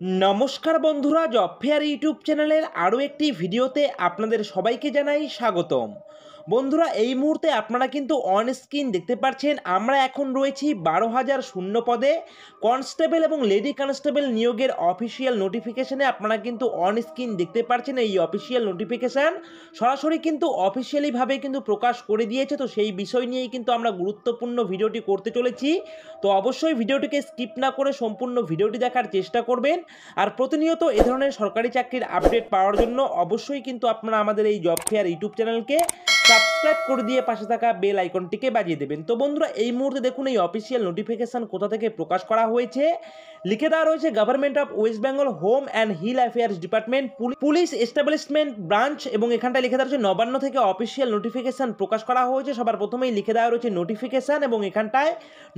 নমস্কার বন্ধুরা, job fair YouTube চ্যানেলের আরও একটি ভিডিওতে আপনাদের সবাইকে জানাই স্বাগতম। বন্ধুরা, এই মুহূর্তে আপনারা কিন্তু অন স্ক্রিন দেখতে পাচ্ছেন আমরা এখন রয়েছি 12,000 শূন্য পদে কনস্টেবল এবং লেডি কনস্টেবল নিয়োগের অফিসিয়াল নোটিফিকেশনে আপনারা কিন্তু অন স্ক্রিন দেখতে পাচ্ছেন। এই অফিসিয়াল নোটিফিকেশান সরাসরি কিন্তু অফিসিয়ালিভাবে কিন্তু প্রকাশ করে দিয়েছে। তো সেই বিষয় নিয়েই কিন্তু আমরা গুরুত্বপূর্ণ ভিডিওটি করতে চলেছি। তো অবশ্যই ভিডিওটিকে স্কিপ না করে সম্পূর্ণ ভিডিওটি দেখার চেষ্টা করবেন। আর প্রতিনিয়ত এ ধরনের সরকারি চাকরির আপডেট পাওয়ার জন্য অবশ্যই কিন্তু আপনারা আমাদের এই জব ফেয়ার ইউটিউব চ্যানেলকে সাবস্ক্রাইব করে দিয়ে পাশে থাকা বেল আইকনটিকে বাজিয়ে দেবেন। তো বন্ধুরা, এই মুহূর্তে দেখুন এই অফিসিয়াল নোটিফিকেশন কোথা থেকে প্রকাশ করা হয়েছে। লিখে দেওয়া রয়েছে government of West Bengal home and hill affairs department police establishment branch, এবং এখানটায় লিখে দেওয়া রয়েছে নবান্ন থেকে অফিসিয়াল নোটিফিকেশন প্রকাশ করা হয়েছে। সবার প্রথমেই লিখে দেওয়া রয়েছে নোটিফিকেশন, এবং এখানটায়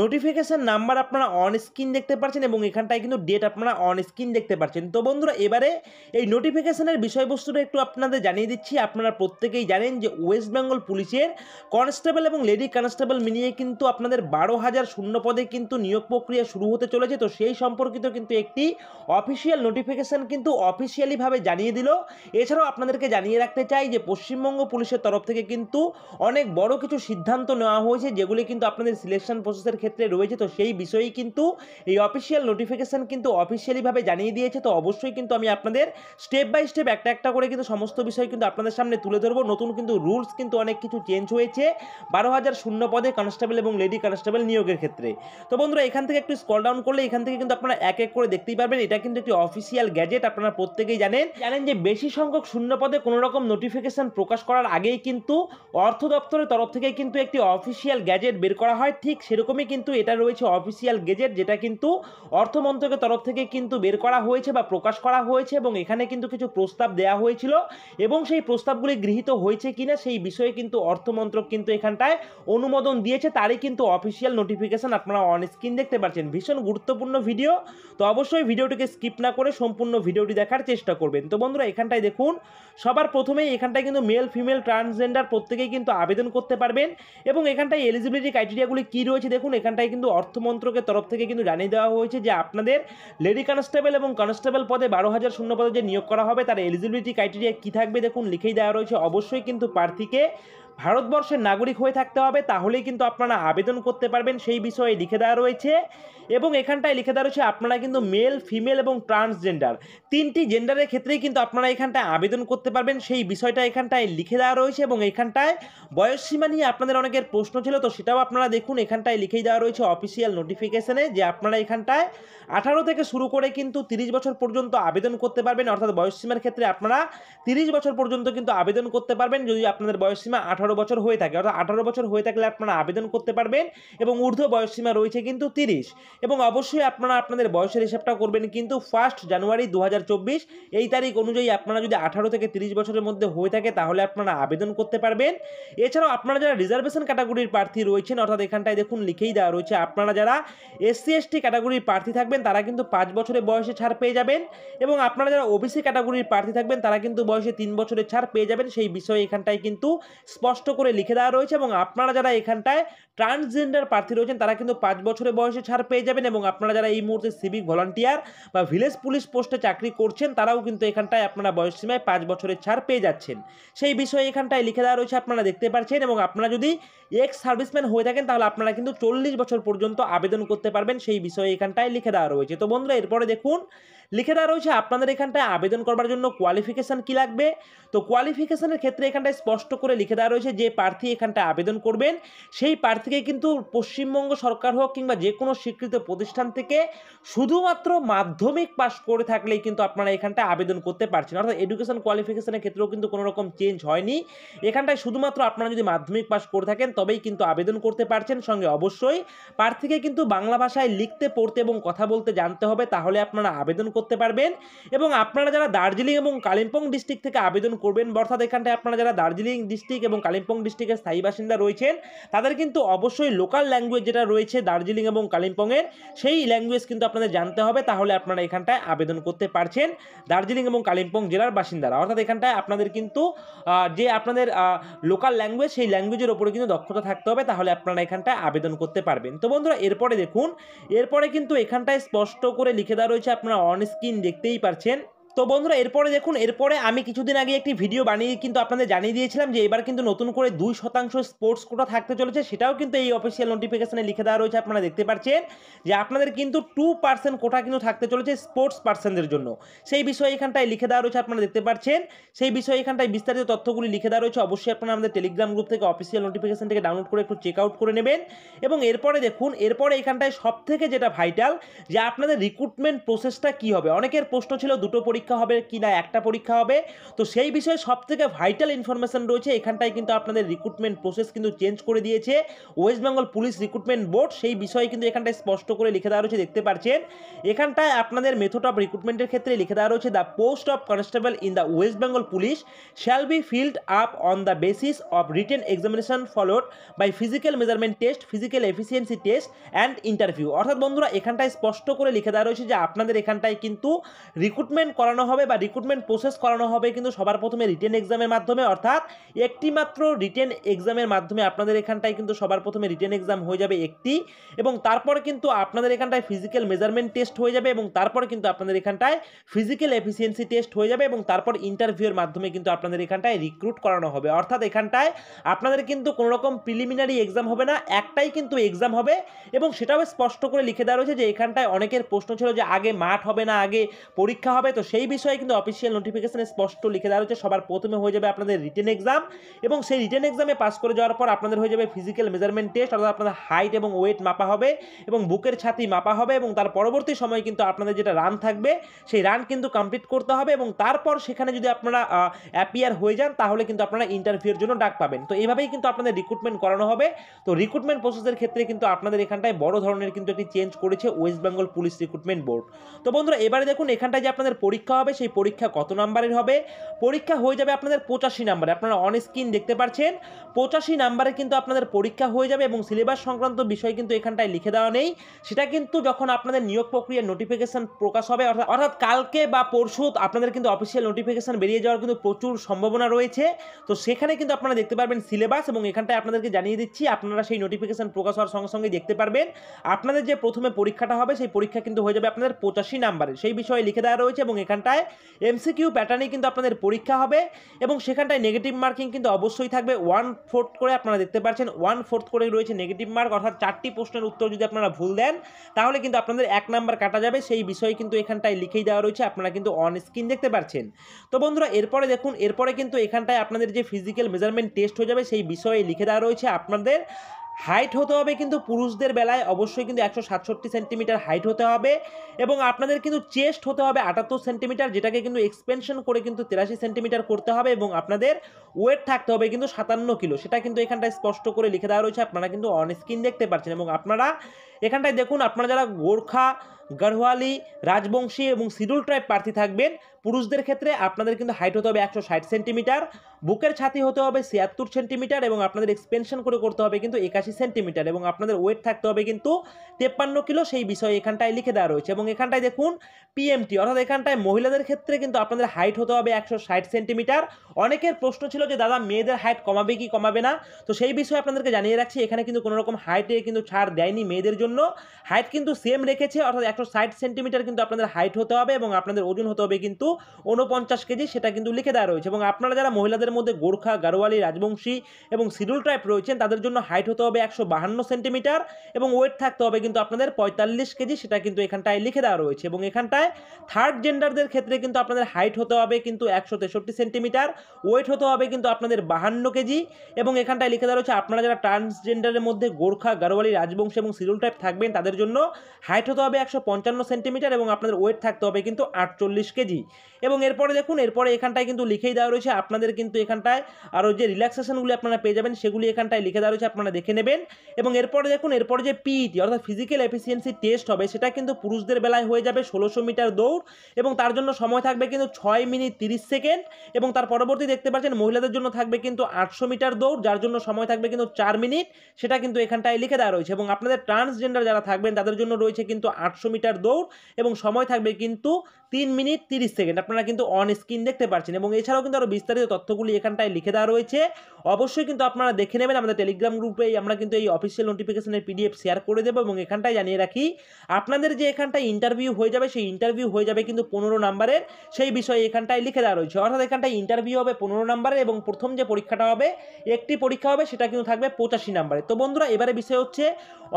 নোটিফিকেশন নাম্বার আপনারা অন স্ক্রিন দেখতে পাচ্ছেন, এবং এখানটায় কিন্তু ডেট আপনারা অন স্ক্রিন দেখতে পাচ্ছেন। তো বন্ধুরা, এবারে এই নোটিফিকেশনের বিষয়বস্তুটা একটু আপনাদের জানিয়ে দিচ্ছি। আপনারা প্রত্যেকেই জানেন যে ওয়েস্ট বেঙ্গল পুলিশের কনস্টেবল এবং লেডি কনস্টেবল মিলিয়ে কিন্তু আপনাদের 12,000 শূন্য পদে কিন্তু নিয়োগ প্রক্রিয়া শুরু হতে চলেছে। তো সেই সম্পর্কিত কিন্তু একটি অফিসিয়াল নোটিফিকেশন কিন্তু অফিসিয়ালিভাবে জানিয়ে দিল। এছাড়াও আপনাদেরকে জানিয়ে রাখতে চাই যে পশ্চিমবঙ্গ পুলিশের তরফ থেকে কিন্তু অনেক বড় কিছু সিদ্ধান্ত নেওয়া হয়েছে, যেগুলি কিন্তু আপনাদের সিলেকশন প্রসেসের ক্ষেত্রে রয়েছে। তো সেই বিষয়েই কিন্তু এই অফিসিয়াল নোটিফিকেশন কিন্তু অফিসিয়ালিভাবে জানিয়ে দিয়েছে। তো অবশ্যই কিন্তু আমি আপনাদের স্টেপ বাই স্টেপ একটা একটা করে কিন্তু সমস্ত বিষয় কিন্তু আপনাদের সামনে তুলে ধরবো। নতুন কিন্তু রুলস কিন্তু অনেক কিছু চেঞ্জ হয়েছে 12,000 শূন্য পদে কনস্টেবল এবং লেডি কনস্টেবল নিয়োগের ক্ষেত্রে। তো বন্ধুরা, এখান থেকে একটু স্ক্রল ডাউন করলে এখান থেকে কিন্তু আপনারা এক এক করে দেখতেই পারবেন। এটা কিন্তু একটি অফিসিয়াল গ্যাজেট। আপনারা প্রত্যেকেই জানেন যে বেশি সংখ্যক শূন্য পদে কোনো রকম নোটিফিকেশন প্রকাশ করার আগেই কিন্তু অর্থ দপ্তরের তরফ থেকে কিন্তু একটি অফিসিয়াল গ্যাজেট বের করা হয়। ঠিক সেরকমই কিন্তু এটা রয়েছে অফিসিয়াল গ্যাজেট, যেটা কিন্তু অর্থ মন্ত্রকের তরফ থেকে কিন্তু বের করা হয়েছে বা প্রকাশ করা হয়েছে, এবং এখানে কিন্তু কিছু প্রস্তাব দেওয়া হয়েছিল, এবং সেই প্রস্তাবগুলি গৃহীত হয়েছে কিনা সেই বিষয়ে কিন্তু অর্থমন্ত্রক কিন্তু এখানটায় অনুমোদন দিয়েছে। তারই কিন্তু অফিসিয়াল নোটিফিকেশন আপনারা অন স্ক্রিন দেখতে পাচ্ছেন। ভীষণ গুরুত্বপূর্ণ ভিডিও। তো অবশ্যই ভিডিওটিকে স্কিপ না করে সম্পূর্ণ ভিডিওটি দেখার চেষ্টা করবেন। তো বন্ধুরা, এখানটায় দেখুন সবার প্রথমেই এখানটায় কিন্তু মেল ফিমেল ট্রান্সজেন্ডার প্রত্যেকেই কিন্তু আবেদন করতে পারবেন, এবং এখানটায় এলিজিবিলিটি ক্রাইটেরিয়াগুলি কী রয়েছে দেখুন। এখানটায় কিন্তু অর্থমন্ত্রকের তরফ থেকে কিন্তু জানিয়ে দেওয়া হয়েছে যে আপনাদের লেডি কনস্টেবল এবং কনস্টেবল পদে 12,000 শূন্য পদে যে নিয়োগ করা হবে তার এলিজিবিলিটি ক্রাইটেরিয়া কী থাকবে দেখুন লিখেই দেওয়া রয়েছে। অবশ্যই কিন্তু প্রার্থীকে ভারতবর্ষের নাগরিক হয়ে থাকতে হবে, তাহলেই কিন্তু আপনারা আবেদন করতে পারবেন, সেই বিষয়ে লিখে দেওয়া রয়েছে। এবং এখানটায় লিখে দেওয়া রয়েছে আপনারা কিন্তু মেল ফিমেল এবং ট্রান্সজেন্ডার তিনটি জেন্ডারের ক্ষেত্রেই কিন্তু আপনারা এখানটায় আবেদন করতে পারবেন, সেই বিষয়টা এখানটায় লিখে দেওয়া রয়েছে। এবং এখানটায় বয়সসীমা নিয়ে আপনাদের অনেকের প্রশ্ন ছিল, তো সেটাও আপনারা দেখুন এখানটায় লিখেই দেওয়া রয়েছে অফিসিয়াল নোটিফিকেশনে, যে আপনারা এখানটায় 18 থেকে শুরু করে কিন্তু 30 বছর পর্যন্ত আবেদন করতে পারবেন। অর্থাৎ বয়সসীমার ক্ষেত্রে আপনারা 30 বছর পর্যন্ত কিন্তু আবেদন করতে পারবেন যদি আপনাদের বয়সসীমা 18 বছর হয়ে থাকে। অর্থাৎ 18 বছর হয়ে থাকলে আপনারা আবেদন করতে পারবেন, এবং ঊর্ধ্ব বয়সসীমা রয়েছে কিন্তু 30। এবং অবশ্যই আপনারা আপনাদের বয়সের হিসাবটা করবেন কিন্তু 1 জানুয়ারি 2024 এই তারিখ অনুযায়ী। আপনারা যদি 18 থেকে 30 বছরের মধ্যে হয়ে থাকে তাহলে আপনারা আবেদন করতে পারবেন। এছাড়াও আপনারা যারা রিজার্ভেশন ক্যাটাগরির প্রার্থী রয়েছেন, অর্থাৎ এখানটায় দেখুন লিখেই দেওয়া রয়েছে আপনারা যারা SC ST ক্যাটাগরির প্রার্থী থাকবেন তারা কিন্তু 5 বছরের বয়সে ছাড় পেয়ে যাবেন, এবং আপনারা যারা OBC ক্যাটাগরির প্রার্থী থাকবেন তারা কিন্তু বয়সে 3 বছরের ছাড় পেয়ে যাবেন, সেই বিষয়ে এখানটায় কিন্তু স্পষ্ট করে লিখে দেওয়া রয়েছে। এবং আপনারা যারা এখানটায় ট্রান্সজেন্ডার প্রার্থী রয়েছেন তারা কিন্তু 5 বছরের বয়সে ছাড় পেয়ে যাবেন, এবং আপনারা যারা এই মুহূর্তে সিভিক ভলান্টিয়ার বা ভিলেজ পুলিশ পোস্টে চাকরি করছেন তারাও কিন্তু এখানটায় আপনারা বয়সসীমায় 5 বছরের ছাড় পেয়ে যাচ্ছেন, সেই বিষয়ে এখানটায় লিখে দেওয়া রয়েছে আপনারা দেখতে পাচ্ছেন। এবং আপনারা যদি এক্স সার্ভিসম্যান হয়ে থাকেন তাহলে আপনারা কিন্তু 40 বছর পর্যন্ত আবেদন করতে পারবেন, সেই বিষয়ে এখানটায় লিখে দেওয়া রয়েছে। তো বন্ধুরা, এরপরে দেখুন লিখে দেওয়া রয়েছে আপনাদের এখানটায় আবেদন করবার জন্য কোয়ালিফিকেশান কী লাগবে। তো কোয়ালিফিকেশানের ক্ষেত্রে এখানটায় স্পষ্ট করে লিখে দেওয়া রয়েছে যে প্রার্থী এখানটায় আবেদন করবেন সেই প্রার্থীকে কিন্তু পশ্চিমবঙ্গ সরকার হোক কিংবা যে কোনো স্বীকৃত প্রতিষ্ঠান থেকে শুধুমাত্র মাধ্যমিক পাস করে থাকলেই কিন্তু আপনারা এখানটায় আবেদন করতে পারছেন। অর্থাৎ এডুকেশন কোয়ালিফিকেশনের ক্ষেত্রেও কিন্তু কোনো রকম চেঞ্জ হয়নি। এখানটায় শুধুমাত্র আপনারা যদি মাধ্যমিক পাস করে থাকেন তবেই কিন্তু আবেদন করতে পারছেন। সঙ্গে অবশ্যই প্রার্থীকে কিন্তু বাংলা ভাষায় লিখতে পড়তে এবং কথা বলতে জানতে হবে, তাহলে আপনারা আবেদন করতে পারবেন। এবং আপনারা যারা দার্জিলিং এবং কালিম্পং ডিস্ট্রিক্ট থেকে আবেদন করবেন, অর্থাৎ এখানটায় আপনারা যারা দার্জিলিং ডিস্ট্রিক্ট এবং কালিম্পং ডিস্ট্রিক্টের স্থায়ী বাসিন্দা রয়েছেন তাদের কিন্তু অবশ্যই লোকাল ল্যাঙ্গুয়েজ যেটা রয়েছে দার্জিলিং এবং কালিম্পংয়ের সেই ল্যাঙ্গুয়েজ কিন্তু আপনাদের জানতে হবে, তাহলে আপনারা এখানটায় আবেদন করতে পারছেন দার্জিলিং এবং কালিম্পং জেলার বাসিন্দারা। অর্থাৎ এখানটায় আপনাদের কিন্তু যে আপনাদের লোকাল ল্যাঙ্গুয়েজ সেই ল্যাঙ্গুয়েজের ওপরে কিন্তু দক্ষতা থাকতে হবে, তাহলে আপনারা এখানটায় আবেদন করতে পারবেন। তো বন্ধুরা, এরপরে দেখুন এরপরে কিন্তু এখানটায় স্পষ্ট করে লিখে দেওয়া রয়েছে আপনারা অন স্ক্রিন দেখতেই পারছেন। তো বন্ধুরা এরপরে দেখুন, এরপরে আমি কিছুদিন আগে একটি ভিডিও বানিয়ে কিন্তু আপনাদের জানিয়ে দিয়েছিলাম যে এবার কিন্তু নতুন করে 2% স্পোর্টস কোটা থাকতে চলেছে। সেটাও কিন্তু এই অফিসিয়াল নোটিফিকেশনে লিখে দেওয়া রয়েছে। আপনারা দেখতে পাচ্ছেন যে আপনাদের কিন্তু 2% কোটা কিন্তু থাকতে চলেছে স্পোর্টস পার্সনদের জন্য। সেই বিষয়ে এখানটায় লিখে দেওয়া রয়েছে, আপনারা দেখতে পাচ্ছেন। সেই বিষয়ে এখানটায় বিস্তারিত তথ্যগুলি লিখে দেওয়া রয়েছে। অবশ্যই আপনারা আমাদের টেলিগ্রাম গ্রুপ থেকে অফিসিয়াল নোটিফিকেশন থেকে ডাউনলোড করে একটু চেক আউট করে নেবেন। এবং এরপরে দেখুন, এরপরে এখানটায় সব থেকে যেটা ভাইটাল যে আপনাদের রিক্রুটমেন্ট প্রসেসটা কি হবে। অনেকের প্রশ্ন ছিল দুটো পরীক্ষা হবে কি না একটা পরীক্ষা হবে। তো সেই বিষয়ে সব থেকে ভাইটাল ইনফরমেশন রয়েছে এখানটায়। কিন্তু আপনাদের রিক্রুটমেন্ট প্রসেস কিন্তু চেঞ্জ করে দিয়েছে West Bengal police recruitment board. সেই বিষয়ে কিন্তু এখানটায় স্পষ্ট করে লিখে দেওয়া রয়েছে, দেখতে পাচ্ছেন। এখানটায় আপনাদের মেথড অফ রিক্রুটমেন্টের ক্ষেত্রে লিখে দেওয়া রয়েছে the post of constable in the West Bengal police shall be filled up on the basis of written examination followed by physical measurement test, physical efficiency test and interview. অর্থাৎ বন্ধুরা এখানটায় স্পষ্ট করে লিখে দেওয়া রয়েছে যে আপনাদের এখানটায় কিন্তু রিক্রুটমেন্ট করানো হবে বা রিক্রুটমেন্ট প্রসেস করানো হবে কিন্তু সবার প্রথমে রিটেন এক্সামের মাধ্যমে। অর্থাৎ একটি মাত্র রিটেন এক্সামের মাধ্যমে আপনাদের এখানটায় কিন্তু সবার প্রথমে রিটেন এক্সাম হয়ে যাবে একটি, এবং তারপরে কিন্তু আপনাদের এখানটায় ফিজিক্যাল মেজারমেন্ট টেস্ট হয়ে যাবে, এবং তারপরে কিন্তু আপনাদের এখানটায় ফিজিক্যাল এফিসিয়েন্সি টেস্ট হয়ে যাবে, এবং তারপর ইন্টারভিউর মাধ্যমে কিন্তু আপনাদের এখানটায় রিক্রুট করানো হবে। অর্থাৎ এখানটায় আপনাদের কিন্তু কোনো রকম প্রিলিমিনারি এক্সাম হবে না, একটাই কিন্তু এক্সাম হবে। এবং সেটাও স্পষ্ট করে লিখে দেওয়া রয়েছে যে এখানটায় অনেকের প্রশ্ন ছিল যে আগে মাঠ হবে না আগে পরীক্ষা হবে। তো সেই বিষয়ে কিন্তু অফিসিয়াল নোটিফিকেশনে স্পষ্ট লিখে দেওয়া রয়েছে সবার প্রথমে হয়ে যাবে আপনাদের রিটেন এক্সাম, এবং সেই রিটেন এক্সামে পাস করে যাওয়ার পর আপনাদের হয়ে যাবে ফিজিক্যাল মেজারমেন্ট টেস্ট। অর্থাৎ আপনাদের হাইট এবং ওয়েট মাপা হবে এবং বুকের ছাতি মাপা হবে, এবং তার পরবর্তী সময় কিন্তু আপনাদের যেটা রান থাকবে সেই রান কিন্তু কমপ্লিট করতে হবে, এবং তারপর সেখানে যদি আপনারা অ্যাপিয়ার হয়ে যান তাহলে কিন্তু আপনারা ইন্টারভিউর জন্য ডাক পাবেন। তো এইভাবেই কিন্তু আপনাদের রিক্রুটমেন্ট করানো হবে। তো রিক্রুটমেন্ট প্রসেসের ক্ষেত্রে কিন্তু আপনাদের এখানটায় বড় ধরনের কিন্তু একটি চেঞ্জ করেছে West Bengal police recruitment board. তো বন্ধুরা এবারে দেখুন এখানটায় যে আপনাদের পরীক্ষা হবে সেই পরীক্ষা কত নাম্বারের হবে। পরীক্ষা হয়ে যাবে আপনাদের 85 নাম্বারে। আপনারা অন স্ক্রিন দেখতে পাচ্ছেন 85 নাম্বারে কিন্তু আপনাদের পরীক্ষা হয়ে যাবে, এবং সিলেবাস সংক্রান্ত বিষয় কিন্তু এখানটায় লিখে দেওয়া নেই। সেটা কিন্তু যখন আপনাদের নিয়োগ প্রক্রিয়ার নোটিফিকেশন প্রকাশ হবে, অর্থাৎ কালকে বা পরশু আপনাদের কিন্তু অফিসিয়াল নোটিফিকেশন বেরিয়ে যাওয়ার কিন্তু প্রচুর সম্ভাবনা রয়েছে। তো সেখানে কিন্তু আপনারা দেখতে পারবেন সিলেবাস, এবং এখানটায় আপনাদেরকে জানিয়ে দিচ্ছি আপনারা সেই নোটিফিকেশন প্রকাশ হওয়ার সঙ্গে সঙ্গে দেখতে পারবেন আপনাদের যে প্রথমে পরীক্ষাটা হবে সেই পরীক্ষা কিন্তু হয়ে যাবে আপনাদের 85 নাম্বারের। সেই বিষয়ে লিখে দেওয়া রয়েছে, এবং এখানটায় এমসিকিউ প্যাটার্নে কিন্তু আপনাদের পরীক্ষা হবে, এবং সেখানটায় নেগেটিভ মার্কিং কিন্তু অবশ্যই থাকবে 1/4 করে। আপনারা দেখতে পাচ্ছেন 1/4 করে রয়েছে নেগেটিভ মার্ক, অর্থাৎ 4টি প্রশ্নের উত্তর যদি আপনারা ভুল দেন তাহলে কিন্তু আপনাদের 1 নাম্বার কাটা যাবে। সেই বিষয়ে কিন্তু এখানটায় লিখেই দেওয়া রয়েছে, আপনারা কিন্তু অন স্ক্রিন দেখতে পাচ্ছেন। তো বন্ধুরা এরপরে দেখুন, এরপরে কিন্তু এখানটায় আপনাদের যে ফিজিক্যাল মেজারমেন্ট টেস্ট হয়ে যাবে সেই বিষয়ে লিখে দেওয়া রয়েছে আপনাদের হাইট হতে হবে কিন্তু পুরুষদের বেলায় অবশ্যই কিন্তু 167 সেন্টিমিটার হাইট হতে হবে, এবং আপনাদের কিন্তু চেস্ট হতে হবে 78 সেন্টিমিটার, যেটাকে কিন্তু এক্সপেনশন করে কিন্তু 83 সেন্টিমিটার করতে হবে, এবং আপনাদের ওয়েট থাকতে হবে কিন্তু 57 কিলো। সেটা কিন্তু এখানটায় স্পষ্ট করে লিখে দেওয়া রয়েছে, আপনারা কিন্তু অন স্ক্রিন দেখতে পাচ্ছেন। এবং আপনারা এখানটায় দেখুন আপনারা যারা গোর্খা, গড়ওয়ালি, রাজবংশী এবং শিডিউল ট্রাইব প্রার্থী থাকবেন পুরুষদের ক্ষেত্রে আপনাদের কিন্তু হাইট হতে হবে 160 সেন্টিমিটার, বুকের ছাতি হতে হবে 76 সেন্টিমিটার, এবং আপনাদের এক্সপেনশন করে করতে হবে কিন্তু 81 সেন্টিমিটার, এবং আপনাদের ওয়েট থাকতে হবে কিন্তু 53 কিলো। সেই বিষয়ে এখানটায় লিখে দেওয়া রয়েছে। এবং এখানটায় দেখুন পিএমটি, অর্থাৎ এখানটায় মহিলাদের ক্ষেত্রে কিন্তু আপনাদের হাইট হতে হবে 160 সেন্টিমিটার। অনেকের প্রশ্ন ছিল যে দাদা মেয়েদের হাইট কমাবে কি কমাবে না, তো সেই বিষয়ে আপনাদেরকে জানিয়ে রাখছি এখানে কিন্তু কোনো রকম হাইটে কিন্তু ছাড় দেয়নি। মেয়েদের জন্য হাইট কিন্তু সেম রেখেছে, অর্থাৎ 160 সেন্টিমিটার কিন্তু আপনাদের হাইট হতে হবে, এবং আপনাদের ওজন হতে হবে কিন্তু 49 কেজি, সেটা কিন্তু লিখে দেওয়া রয়েছে। এবং আপনারা যারা মহিলাদের মধ্যে গোর্খা, গাড়োয়ালি, রাজবংশী এবং শিডিউল ট্রাইব রয়েছেন তাদের জন্য হাইট হতে হবে 152 সেন্টিমিটার, এবং ওয়েট থাকতে হবে কিন্তু আপনাদের 45 কেজি, সেটা কিন্তু এখানটায় লিখে দেওয়া রয়েছে। এবং এখানটায় থার্ড জেন্ডারদের ক্ষেত্রে কিন্তু আপনাদের হাইট হতে হবে কিন্তু 163 সেন্টিমিটার, ওয়েট হতে হবে কিন্তু আপনাদের 52 কেজি, এবং এখানটায় লিখে দেওয়া রয়েছে আপনারা যারা ট্রান্সজেন্ডারের মধ্যে গোর্খা, গাড়োয়ালি, রাজবংশী এবং শিডিউল ট্রাইব থাকবেন তাদের জন্য হাইট হতে হবে 155 সেন্টিমিটার, এবং আপনাদের ওয়েট থাকতে হবে কিন্তু 48 কেজি। এবং এরপরে দেখুন এরপরে এখানটায় কিন্তু লিখেই দেওয়া রয়েছে আপনাদের কিন্তু এখানটায় আরও যে রিল্যাক্সেশনগুলি আপনারা পেয়ে যাবেন সেগুলি এখানটায় লিখে দেওয়া রয়েছে, আপনারা দেখে নেবেন। এবং এরপরে দেখুন এরপরে যে পিইটি অর্থাৎ ফিজিক্যাল এফিসিয়েন্সি টেস্ট হবে সেটা কিন্তু পুরুষদের বেলায় হয়ে যাবে 1600 মিটার দৌড়, এবং তার জন্য সময় থাকবে কিন্তু 6 মিনিট 30 সেকেন্ড, এবং তার পরবর্তী দেখতে পাচ্ছেন মহিলাদের জন্য থাকবে কিন্তু 800 মিটার দৌড় যার জন্য সময় থাকবে কিন্তু 4 মিনিট, সেটা কিন্তু এখানটায় লিখে দেওয়া রয়েছে। এবং আপনাদের ট্রান্সজেন্ডার ট্রান্সজেন্ডার যারা থাকবেন তাদের জন্য রয়েছে কিন্তু 800 মিটার দৌড় এবং সময় থাকবে কিন্তু 3 মিনিট 30 সেকেন্ড। আপনারা কিন্তু অন স্ক্রিন দেখতে পাচ্ছেন এবং এছাড়াও কিন্তু আরও বিস্তারিত তথ্যগুলি এখানটায় লিখে দেওয়া রয়েছে। অবশ্যই কিন্তু আপনারা দেখে নেবেন। আমাদের টেলিগ্রাম গ্রুপে আমরা কিন্তু এই অফিসিয়াল নোটিফিকেশনের পিডিএফ শেয়ার করে দেবো এবং এখানটায় জানিয়ে রাখি আপনাদের যে এখানটায় ইন্টারভিউ হয়ে যাবে সেই ইন্টারভিউ হয়ে যাবে কিন্তু 15 নাম্বারের, সেই বিষয়ে এখানটায় লিখে দেওয়া রয়েছে। অর্থাৎ এখানটায় ইন্টারভিউ হবে 15 নাম্বারের এবং প্রথম যে পরীক্ষাটা হবে একটি পরীক্ষা হবে সেটা কিন্তু থাকবে 85 নাম্বারে। তো বন্ধুরা এবারে বিষয় হচ্ছে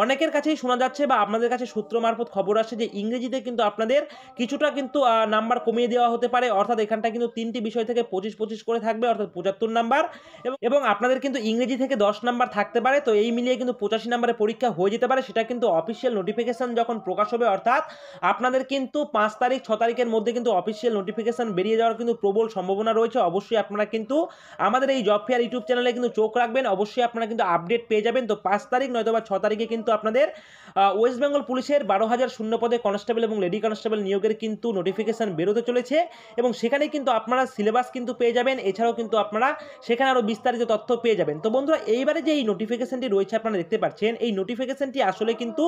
অনেকের কাছেই শোনা যাচ্ছে বা আপনাদের কাছে সূত্র মারফত খবর আসছে যে ইংরেজিতে কিন্তু আপনাদের কিছুটা কিন্তু নাম্বার কমিয়ে দেওয়া হতে পারে। অর্থাৎ এখানটা কিন্তু 3টি বিষয় থেকে 25 করে থাকবে, অর্থাৎ 75 নাম্বার এবং আপনাদের কিন্তু ইংরেজি থেকে 10 নাম্বার থাকতে পারে। তো এই মিলিয়ে কিন্তু 85 নাম্বারের পরীক্ষা হয়ে যেতে পারে। সেটা কিন্তু অফিসিয়াল নোটিফিকেশন যখন প্রকাশ হবে, অর্থাৎ আপনাদের কিন্তু 5 তারিখ 6 তারিখের মধ্যে কিন্তু অফিসিয়াল নোটিফিকেশন বেরিয়ে যাওয়ার কিন্তু প্রবল সম্ভাবনা রয়েছে। অবশ্যই আপনারা কিন্তু আমাদের এই জব ফেয়ার ইউটিউব চ্যানেলে কিন্তু চোখ রাখবেন। অবশ্যই আপনারা কিন্তু আপডেট পেয়ে যাবেন। তো 5 তারিখ নয়তো বা 6 তারিখে কিন্তু আপনাদের ওয়েস্ট বেঙ্গল পুলিশের 12,000 শূন্য পদে কনস্টেবল এবং লেডি কনস্টেবল নিয়োগের কিন্তু নোটিফিকেশন বেরোতে চলেছে এবং সেখানে কিন্তু আপনারা সিলেবাস কিন্তু পেয়ে যাবেন। এছাড়াও কিন্তু আপনারা সেখানে আরও বিস্তারিত তথ্য পেয়ে যাবেন। তো বন্ধুরা এইবারে যে এই নোটিফিকেশনটি রয়েছে আপনারা দেখতে পাচ্ছেন, এই নোটিফিকেশনটি আসলে কিন্তু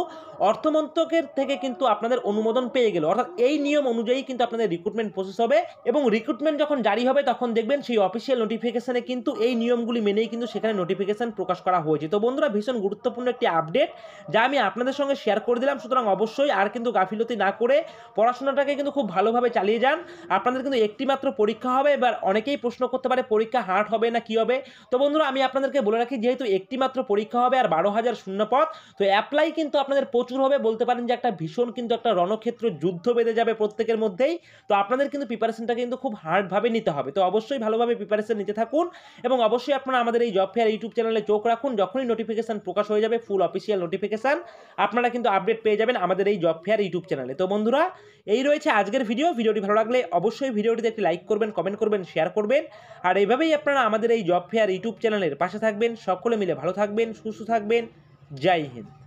অর্থ মন্ত্রকের থেকে কিন্তু আপনাদের অনুমোদন পেয়ে গেল। অর্থাৎ এই নিয়ম অনুযায়ী কিন্তু আপনাদের রিক্রুটমেন্ট প্রসেস হবে এবং রিক্রুটমেন্ট যখন জারি হবে তখন দেখবেন সেই অফিসিয়াল নোটিফিকেশনে কিন্তু এই নিয়মগুলি মেনেই কিন্তু সেখানে নোটিফিকেশন প্রকাশ করা হয়েছে। তো বন্ধুরা ভীষণ গুরুত্বপূর্ণ একটি আপডেট যা আমি আপনাদের সঙ্গে শেয়ার করে দিলাম। সুতরাং অবশ্যই আর কিন্তু গাফিলতি না করে পড়াশোনাটাকে কিন্তু খুব ভালোভাবে চালিয়ে যান। আপনাদের কিন্তু একটি মাত্র পরীক্ষা হবে। এবার অনেকেই প্রশ্ন করতে পারে পরীক্ষা হার্ড হবে না কি হবে। তো বন্ধুরা আমি আপনাদেরকে বলে রাখি যেহেতু একটি মাত্র পরীক্ষা হবে আর 12,000 শূন্য পদ, তো অ্যাপ্লাই কিন্তু আপনাদের প্রচুর হবে। বলতে পারেন যে একটা ভীষণ কিন্তু একটা রণক্ষেত্র যুদ্ধ বেঁধে যাবে প্রত্যেকের মধ্যেই। তো আপনাদের কিন্তু প্রিপারেশনটা কিন্তু খুব হার্ডভাবে নিতে হবে। তো অবশ্যই ভালোভাবে প্রিপারেশন নিতে থাকুন এবং অবশ্যই আপনারা আমাদের এই জব ফেয়ার ইউটিউব চ্যানেলে চোখ রাখুন। যখনই নোটিফিকেশন প্রকাশ হয়ে যাবে ফুল অফিসিয়াল নোটিফিকেশন আপনারা কিন্তু আপডেট পেয়ে যাবেন আমাদের এই জব ফেয়ার ইউটিউব চ্যানেলে। তো বন্ধুরা এই রয়েছে আজকের ভিডিওটি ভালো লাগলে অবশ্যই ভিডিওটিতে একটি লাইক করবেন, কমেন্ট করবেন, শেয়ার করবেন আর এইভাবেই আপনারা আমাদের এই জব ফেয়ার ইউটিউব চ্যানেলের পাশে থাকবেন। সকলে মিলে ভালো থাকবেন, সুস্থ থাকবেন। জয় হিন্দ।